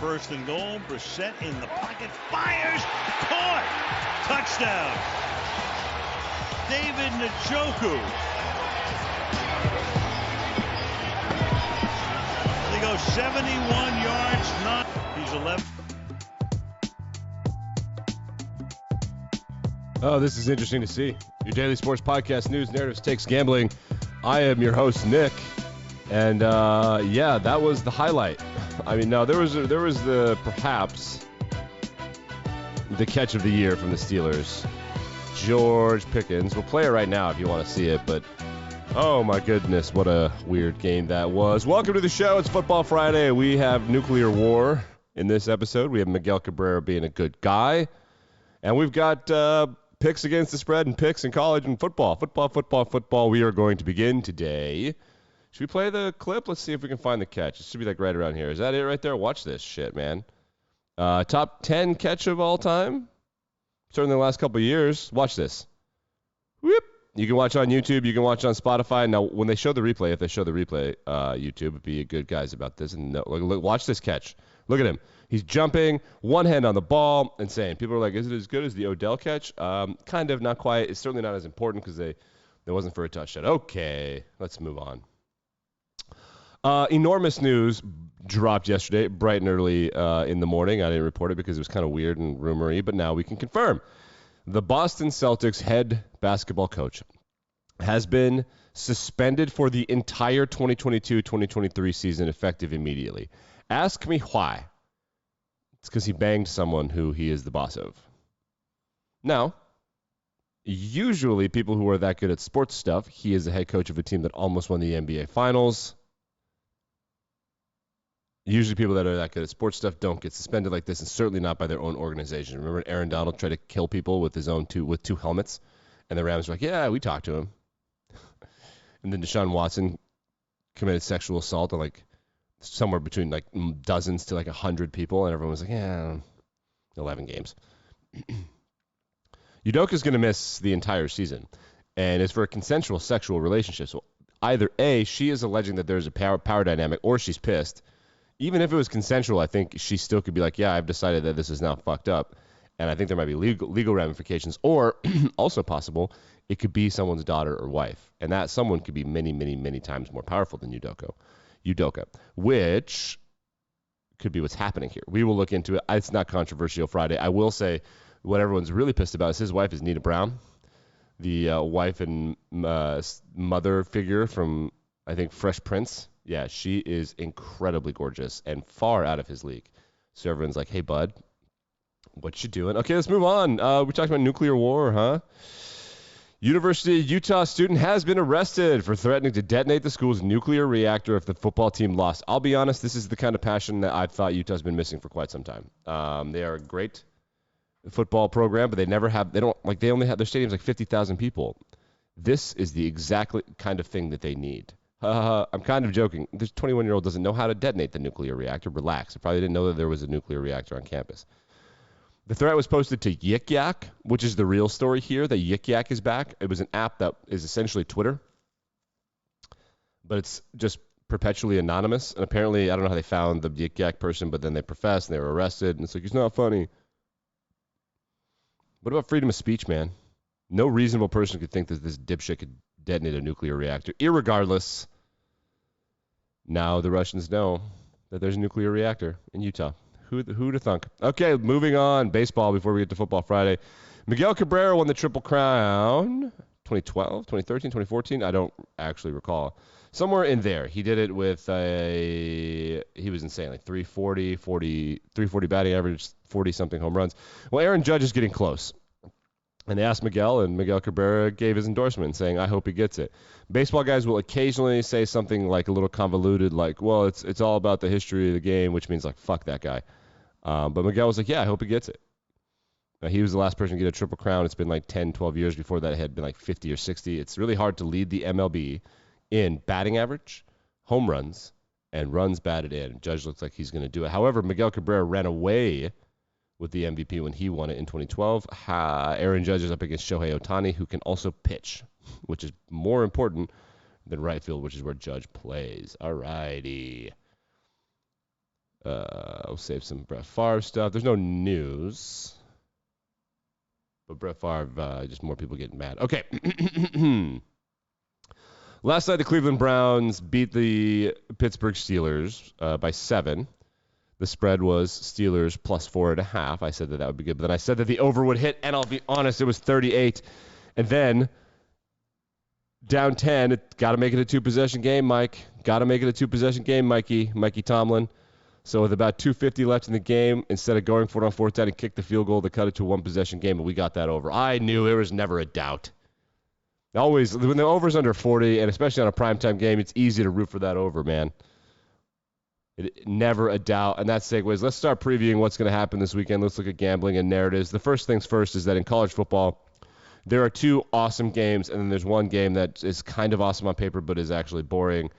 first and goal. Brissett in the pocket, fires, caught, touchdown. David Njoku. They go 71 yards, not. He's 11. Oh, this is interesting to see. Your daily sports podcast, news, narratives, takes, gambling. I am your host, Nick. And, yeah, that was the highlight. I mean, no, there was perhaps the catch of the year from the Steelers. George Pickens. We'll play it right now if you want to see it, but oh my goodness, what a weird game that was. Welcome to the show. It's Football Friday. We have nuclear war in this episode. We have Miguel Cabrera being a good guy. And we've got picks against the spread and picks in college and football. Football. We are going to begin today. Should we play the clip? Let's see if we can find the catch. It should be like right around here. Is that it right there? Watch this shit, man. Top 10 catch of all time. Certainly the last couple of years. Watch this. Whoop. You can watch on YouTube. You can watch on Spotify. Now, when they show the replay, if they show the replay, YouTube would be good guys about this. And look, watch this catch. Look at him. He's jumping, one hand on the ball, insane. People are like, is it as good as the Odell catch? Kind of, not quite. It's certainly not as important because it wasn't for a touchdown. Okay, let's move on. Enormous news dropped yesterday, bright and early in the morning. I didn't report it because it was kind of weird and rumory, but now we can confirm. The Boston Celtics head basketball coach has been suspended for the entire 2022-2023 season, effective immediately. Ask me why. It's because he banged someone who he is the boss of. Now, usually people who are that good at sports stuff, he is the head coach of a team that almost won the NBA Finals. Usually people that are that good at sports stuff don't get suspended like this, and certainly not by their own organization. Remember Aaron Donald tried to kill people with his own two helmets, and the Rams were like, yeah, we talked to him. And then Deshaun Watson committed sexual assault on like somewhere between like dozens to like 100 people, and everyone was like, yeah, 11 games. Udoka is going to miss the entire season, and it's for a consensual sexual relationship. So either A, she is alleging that there's a power dynamic, or she's pissed. Even if it was consensual, I think she still could be like, yeah, I've decided that this is now fucked up. And I think there might be legal ramifications. Or, also possible, it could be someone's daughter or wife. And that someone could be many, many, many times more powerful than Udoka, which could be what's happening here. We will look into it. It's not controversial Friday. I will say what everyone's really pissed about is his wife is Nina Brown, the wife and mother figure from, I think, Fresh Prince. Yeah, she is incredibly gorgeous and far out of his league. So everyone's like, hey, bud, what you doing? Okay, let's move on. We talked about nuclear war, huh? University of Utah student has been arrested for threatening to detonate the school's nuclear reactor if the football team lost. I'll be honest, this is the kind of passion that I thought Utah's been missing for quite some time. They are a great football program, but they only have their stadium's like 50,000 people. This is the exact kind of thing that they need. I'm kind of joking. This 21-year-old doesn't know how to detonate the nuclear reactor. Relax. He probably didn't know that there was a nuclear reactor on campus. The threat was posted to Yik Yak, which is the real story here, that Yik Yak is back. It was an app that is essentially Twitter, but it's just perpetually anonymous. And apparently, I don't know how they found the Yik Yak person, but then they professed and they were arrested. And it's like, it's not funny. What about freedom of speech, man? No reasonable person could think that this dipshit could detonate a nuclear reactor. Irregardless, now the Russians know that there's a nuclear reactor in Utah. Who to thunk? Okay, moving on. Baseball before we get to Football Friday. Miguel Cabrera won the Triple Crown 2012, 2013, 2014. I don't actually recall. Somewhere in there. He did it with he was insane, like 340 batting average, 40-something home runs. Well, Aaron Judge is getting close. And they asked Miguel, and Miguel Cabrera gave his endorsement, saying, I hope he gets it. Baseball guys will occasionally say something like a little convoluted, like, well, it's all about the history of the game, which means, like, fuck that guy. But Miguel was like, yeah, I hope he gets it. He was the last person to get a Triple Crown. It's been like 10, 12 years. Before that, it had been like 50 or 60. It's really hard to lead the MLB in batting average, home runs, and runs batted in. Judge looks like he's going to do it. However, Miguel Cabrera ran away with the MVP when he won it in 2012. Aaron Judge is up against Shohei Ohtani, who can also pitch, which is more important than right field, which is where Judge plays. All righty. We'll save some Brett Favre stuff. There's no news. But Brett Favre, just more people getting mad. Okay. Last night, the Cleveland Browns beat the Pittsburgh Steelers by 7. The spread was Steelers plus 4.5. I said that would be good. But then I said that the over would hit, and I'll be honest, it was 38. And then down 10, got to make it a 2-possession game, Mike. Got to make it a 2-possession game, Mikey Tomlin. So with about 2:50 left in the game, instead of going for it on 4th down and kick the field goal, they cut it to a 1-possession game, and we got that over. I knew there was never a doubt. Always, when the over's under 40, and especially on a primetime game, it's easy to root for that over, man. Never a doubt. And that segues. Let's start previewing what's going to happen this weekend. Let's look at gambling and narratives. The first things first is that in college football, there are 2 awesome games, and then there's one game that is kind of awesome on paper but is actually boring.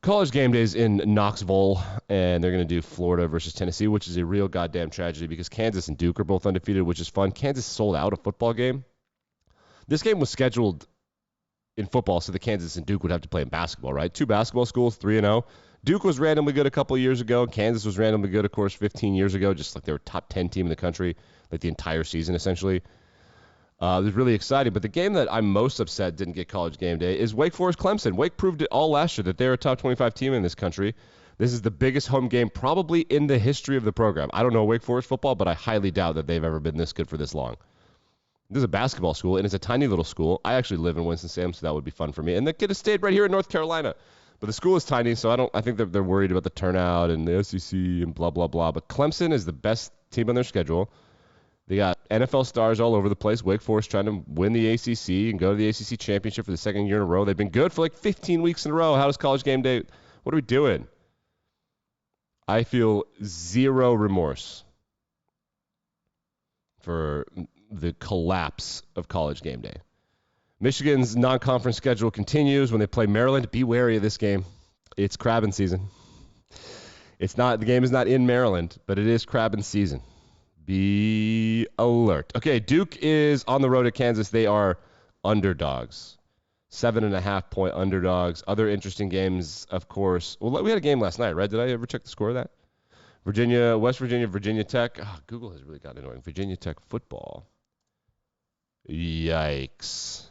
College game days in Knoxville, and they're going to do Florida versus Tennessee, which is a real goddamn tragedy because Kansas and Duke are both undefeated, which is fun. Kansas sold out a football game. This game was scheduled in football, so the Kansas and Duke would have to play in basketball, right? 2 basketball schools, 3-0. Duke was randomly good a couple years ago. Kansas was randomly good, of course, 15 years ago, just like they were top 10 team in the country, like the entire season, essentially. It was really exciting. But the game that I'm most upset didn't get college game day is Wake Forest-Clemson. Wake proved it all last year that they're a top 25 team in this country. This is the biggest home game probably in the history of the program. I don't know Wake Forest football, but I highly doubt that they've ever been this good for this long. This is a basketball school, and it's a tiny little school. I actually live in Winston-Salem, so that would be fun for me. And the kid has stayed right here in North Carolina. But the school is tiny, so I think they're worried about the turnout and the SEC and blah, blah, blah. But Clemson is the best team on their schedule. They got NFL stars all over the place. Wake Forest trying to win the ACC and go to the ACC championship for the second year in a row. They've been good for like 15 weeks in a row. How does college game day? What are we doing? I feel zero remorse for the collapse of college game day. Michigan's non-conference schedule continues when they play Maryland. Be wary of this game. It's crabbing season. The game is not in Maryland, but it is crabbing season. Be alert. Okay, Duke is on the road at Kansas. They are underdogs. 7.5-point underdogs. Other interesting games, of course. Well, we had a game last night, right? Did I ever check the score of that? West Virginia, Virginia Tech. Oh, Google has really gotten annoying. Virginia Tech football. Yikes.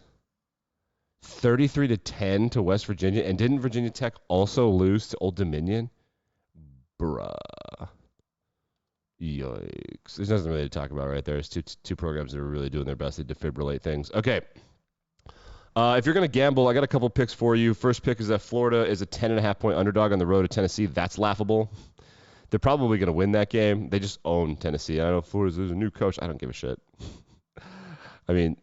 33-10 to West Virginia. And didn't Virginia Tech also lose to Old Dominion? Bruh. Yikes. There's nothing really to talk about right there. There's two programs that are really doing their best to defibrillate things. Okay. If you're going to gamble, I got a couple picks for you. First pick is that Florida is a 10.5-point underdog on the road to Tennessee. That's laughable. They're probably going to win that game. They just own Tennessee. I know there's a new coach. I don't give a shit. I mean,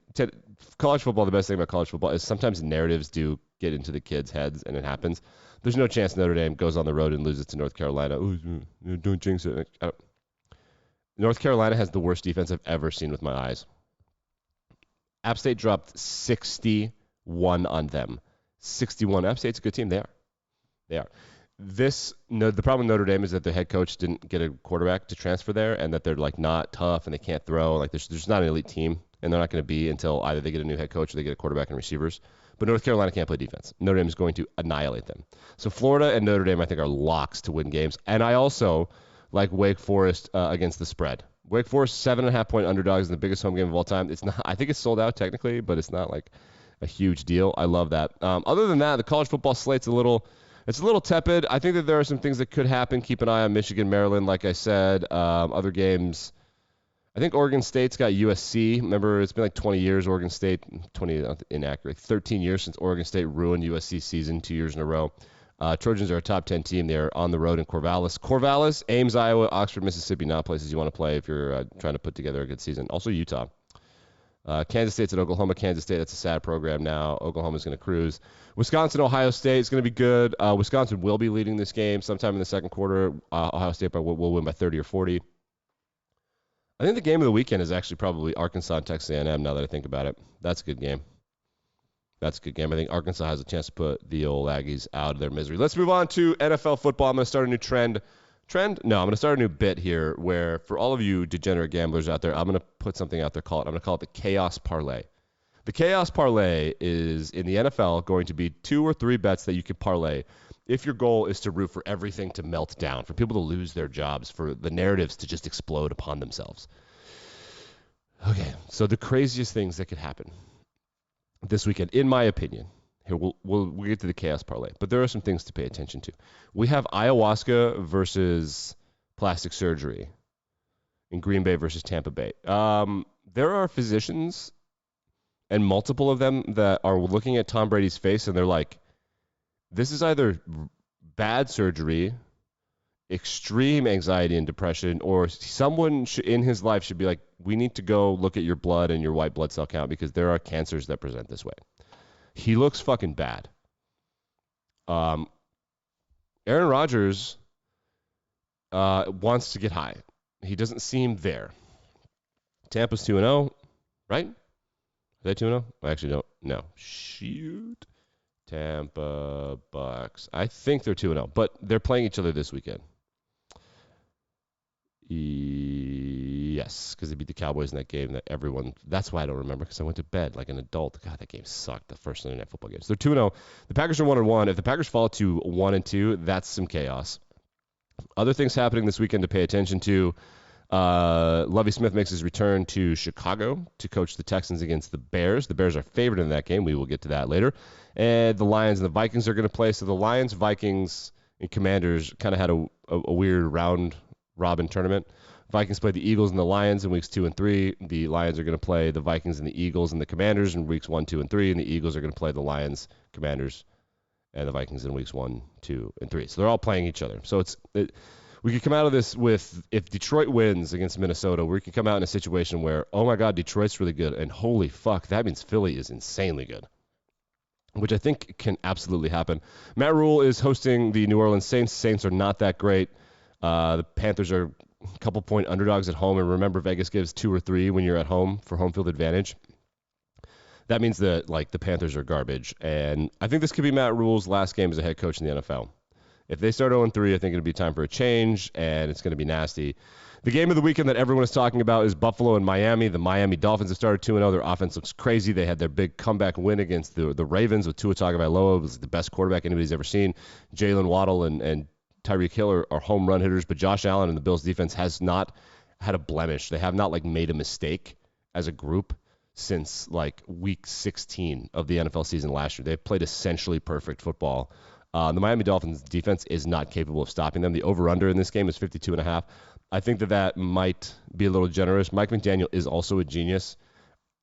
college football, the best thing about college football is sometimes narratives do get into the kids' heads, and it happens. There's no chance Notre Dame goes on the road and loses to North Carolina. Oh, don't jinx it. North Carolina has the worst defense I've ever seen with my eyes. App State dropped 61 on them. 61. App State's a good team. They are. The problem with Notre Dame is that the head coach didn't get a quarterback to transfer there, and that they're like not tough and they can't throw. Like there's not an elite team, and they're not going to be until either they get a new head coach or they get a quarterback and receivers. But North Carolina can't play defense. Notre Dame is going to annihilate them. So Florida and Notre Dame, I think, are locks to win games. And I also like Wake Forest against the spread. Wake Forest 7.5-point underdogs in the biggest home game of all time. It's not. I think it's sold out technically, but it's not like a huge deal. I love that. Other than that, the college football slate's a little tepid. I think that there are some things that could happen. Keep an eye on Michigan, Maryland, like I said. Other games, I think Oregon State's got USC. Remember, it's been like 20 years, Oregon State, 20 inaccurate, 13 years since Oregon State ruined USC's season 2 years in a row. Trojans are a top 10 team. They're on the road in Corvallis, Ames, Iowa, Oxford, Mississippi, not places you want to play if you're trying to put together a good season. Also Utah. Kansas State's at Oklahoma. Kansas State, that's a sad program now. Oklahoma's going to cruise. Wisconsin, Ohio State is going to be good. Wisconsin will be leading this game sometime in the second quarter. Ohio State will win by 30 or 40. I think the game of the weekend is actually probably Arkansas and Texas A&M now that I think about it. That's a good game. I think Arkansas has a chance to put the old Aggies out of their misery. Let's move on to NFL football. I'm going to start a new trend. No, I'm going to start a new bit here where for all of you degenerate gamblers out there, I'm going to put something out there. I'm going to call it the Chaos Parlay. The chaos parlay is in the NFL going to be 2 or 3 bets that you can parlay if your goal is to root for everything to melt down, for people to lose their jobs, for the narratives to just explode upon themselves. Okay, so the craziest things that could happen this weekend, in my opinion, here we'll get to the chaos parlay, but there are some things to pay attention to. We have ayahuasca versus plastic surgery in Green Bay versus Tampa Bay. There are physicians, and multiple of them, that are looking at Tom Brady's face, and they're like, this is either bad surgery, extreme anxiety and depression, or someone in his life should be like, we need to go look at your blood and your white blood cell count because there are cancers that present this way. He looks fucking bad. Aaron Rodgers wants to get high. He doesn't seem there. Tampa's 2-0, right? Are they 2-0? I actually don't know. Shoot. Tampa Bucks. I think they're 2-0, but they're playing each other this weekend. Yes, because they beat the Cowboys in that game that everyone. That's why I don't remember, because I went to bed like an adult. God, that game sucked, the first Sunday Night Football game. So they're 2-0. The Packers are 1-1. If the Packers fall to 1-2, that's some chaos. Other things happening this weekend to pay attention to. Lovie Smith makes his return to Chicago to coach the Texans against the Bears. The Bears are favored in that game. We will get to that later. And the Lions and the Vikings are going to play. So the Lions, Vikings, and Commanders kind of had a weird round-robin tournament. Vikings play the Eagles and the Lions in weeks 2 and 3. The Lions are going to play the Vikings and the Eagles and the Commanders in weeks 1, 2, and 3. And the Eagles are going to play the Lions, Commanders, and the Vikings in weeks 1, 2, and 3. So they're all playing each other. So we could come out of this with, if Detroit wins against Minnesota, we could come out in a situation where, oh my God, Detroit's really good, and holy fuck, that means Philly is insanely good, which I think can absolutely happen. Matt Rule is hosting the New Orleans Saints. Saints are not that great. The Panthers are a couple point underdogs at home, and remember, Vegas gives 2 or 3 when you're at home for home field advantage. That means that the Panthers are garbage, and I think this could be Matt Rule's last game as a head coach in the NFL. If they start 0-3, I think it'll be time for a change, and it's going to be nasty. The game of the weekend that everyone is talking about is Buffalo and Miami. The Miami Dolphins have started 2-0. Their offense looks crazy. They had their big comeback win against the Ravens with Tua Tagovailoa. It was the best quarterback anybody's ever seen. Jalen Waddle and Tyreek Hill are home run hitters, but Josh Allen and the Bills defense has not had a blemish. They have not made a mistake as a group since week 16 of the NFL season last year. They've played essentially perfect football. The Miami Dolphins defense is not capable of stopping them. The over-under in this game is 52.5. I think that might be a little generous. Mike McDaniel is also a genius.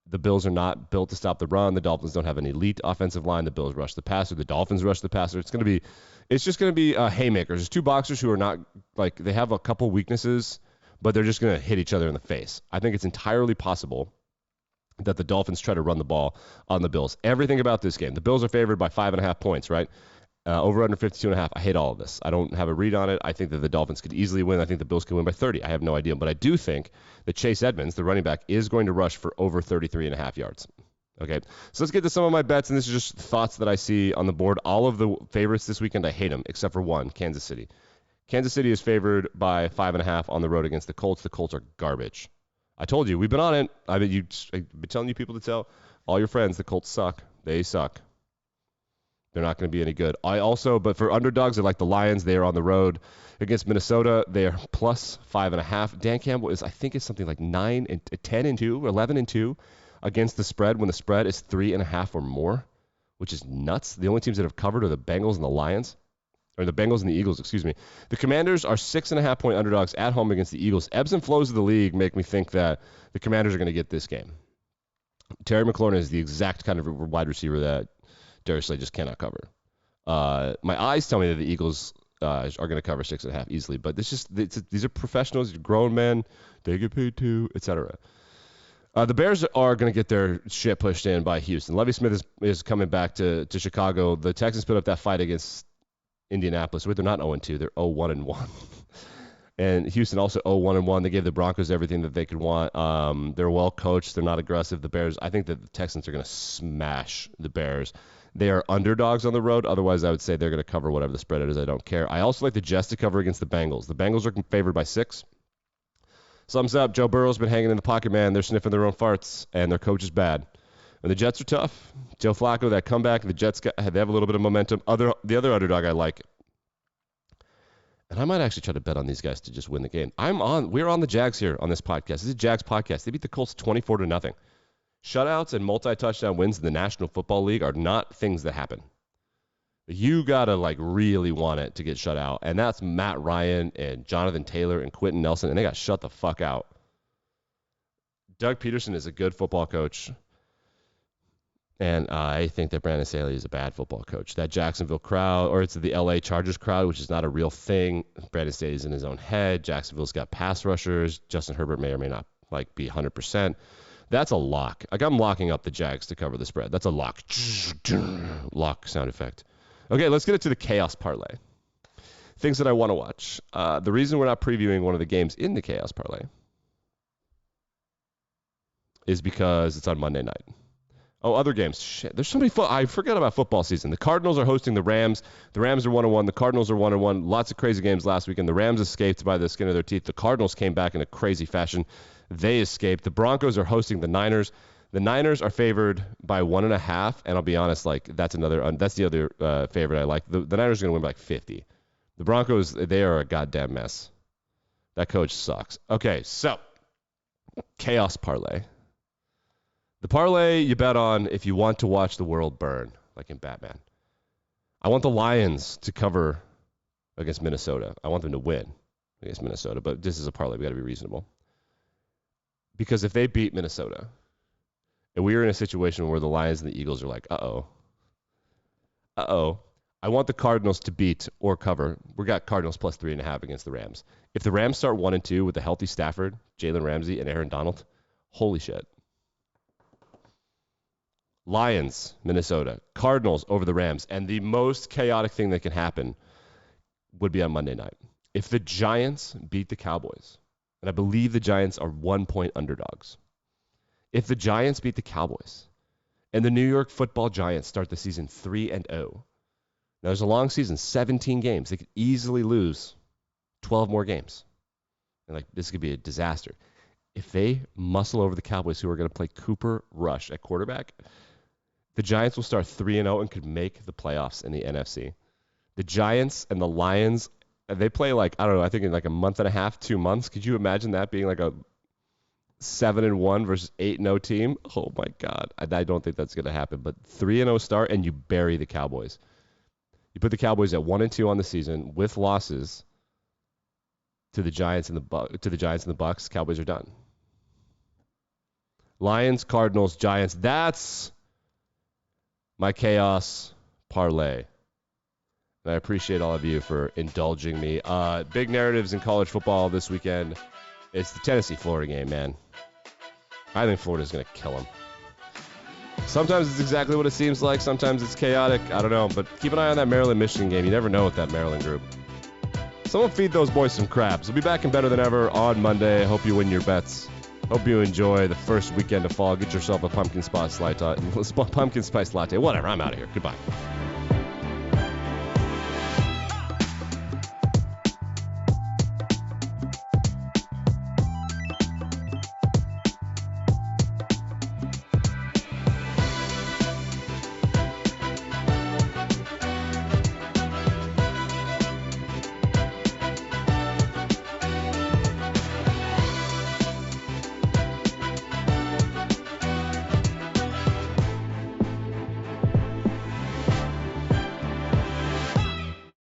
The Bills are not built to stop the run. The Dolphins don't have an elite offensive line. The Bills rush the passer. The Dolphins rush the passer. It's just going to be haymakers. There's two boxers who are not they have a couple weaknesses, but they're just going to hit each other in the face. I think it's entirely possible that the Dolphins try to run the ball on the Bills. Everything about this game. The Bills are favored by 5.5 points, right? Over under 52.5. I hate all of this. I don't have a read on it. I think that the Dolphins could easily win. I think the Bills can win by 30. I have no idea. But I do think that Chase Edmonds, the running back, is going to rush for over 33.5 yards. Okay, so let's get to some of my bets, and this is just thoughts that I see on the board. All of the favorites this weekend, I hate them, except for one, Kansas City. Kansas City is favored by 5.5 on the road against the Colts. The Colts are garbage. I told you. We've been on it. I've been telling you people to tell all your friends the Colts suck. They suck. They're not going to be any good. But for underdogs, I like the Lions. They are on the road against Minnesota. They are plus 5.5. Dan Campbell is something like 9-10-2, 11-2 against the spread when the spread is 3.5 or more, which is nuts. The only teams that have covered are the Bengals and the Lions, or the Bengals and the Eagles, excuse me. The Commanders are 6.5 point underdogs at home against the Eagles. Ebbs and flows of the league make me think that the Commanders are going to get this game. Terry McLaurin is the exact kind of wide receiver that Darius Slay just cannot cover. My eyes tell me that the Eagles are going to cover 6.5 easily, but these are professionals, grown men, they get paid too, etc. The Bears are going to get their shit pushed in by Houston. Lovie Smith is coming back to Chicago. The Texans put up that fight against Indianapolis. They're not 0-2, they're 0-1-1. And Houston also 0-1-1. They gave the Broncos everything that they could want. They're well coached. They're not aggressive. The Bears, I think that the Texans are going to smash the Bears. They are underdogs on the road. Otherwise, I would say they're going to cover whatever the spread is. I don't care. I also like the Jets to cover against the Bengals. The Bengals are favored by 6. Sums up, Joe Burrow's been hanging in the pocket, man. They're sniffing their own farts, and their coach is bad. And the Jets are tough. Joe Flacco, that comeback, the Jets they have a little bit of momentum. The other underdog I like, and I might actually try to bet on these guys to just win the game. We're on the Jags here on this podcast. This is a Jags podcast. They beat the Colts 24-0. Shutouts and multi-touchdown wins in the National Football League are not things that happen. You got to really want it to get shut out. And that's Matt Ryan and Jonathan Taylor and Quentin Nelson, and they got shut the fuck out. Doug Peterson is a good football coach. And I think that Brandon Staley is a bad football coach. That Jacksonville crowd, or it's the LA Chargers crowd, which is not a real thing. Brandon Staley's in his own head. Jacksonville's got pass rushers. Justin Herbert may or may not be 100%. That's a lock. I'm locking up the Jags to cover the spread. That's a lock. Lock sound effect. Okay, let's get it to the chaos parlay. Things that I want to watch. The reason we're not previewing one of the games in the chaos parlay is because it's on Monday night. Oh, other games. Shit, there's so many. I forgot about football season. The Cardinals are hosting the Rams. The Rams are 1-1. The Cardinals are 1-1. Lots of crazy games last weekend. The Rams escaped by the skin of their teeth. The Cardinals came back in a crazy fashion. They escaped. The Broncos are hosting the Niners. The Niners are favored by 1.5, and I'll be honest, that's the other favorite I like. The Niners are going to win by 50. The Broncos, they are a goddamn mess. That coach sucks. Okay, so chaos parlay. The parlay you bet on if you want to watch the world burn, like in Batman. I want the Lions to cover against Minnesota. I want them to win against Minnesota, but this is a parlay. We got to be reasonable. Because if they beat Minnesota, and we are in a situation where the Lions and the Eagles are like, uh-oh, I want the Cardinals to beat or cover. We got Cardinals plus 3.5 against the Rams. If the Rams start 1-2 with a healthy Stafford, Jalen Ramsey, and Aaron Donald, holy shit. Lions, Minnesota, Cardinals over the Rams, and the most chaotic thing that can happen would be on Monday night. If the Giants beat the Cowboys, and I believe the Giants are 1-point underdogs. If the Giants beat the Cowboys, and the New York Football Giants start the season 3-0, now there's a long season, 17 games. They could easily lose 12 more games. And this could be a disaster. If they muscle over the Cowboys, who are going to play Cooper Rush at quarterback, the Giants will start 3-0 and could make the playoffs in the NFC. The Giants and the Lions, they play I don't know, I think in a month and a half, 2 months. Could you imagine that being a 7-1 versus 8-0 team? Oh my God. I don't think that's going to happen. But 3-0 start and you bury the Cowboys. You put the Cowboys at 1-2 on the season with losses to the Giants and the Bucks. Cowboys are done. Lions, Cardinals, Giants. That's my chaos parlay. And I appreciate all of you for indulging me. Big narratives in college football this weekend. It's the Tennessee-Florida game, man. I think Florida's going to kill them. Sometimes it's exactly what it seems like. Sometimes it's chaotic. I don't know. But keep an eye on that Maryland-Michigan game. You never know with that Maryland group. Someone feed those boys some crabs. We'll be back and better than ever on Monday. Hope you win your bets. Hope you enjoy the first weekend of fall. Get yourself a pumpkin spice latte. Whatever. I'm out of here. Goodbye.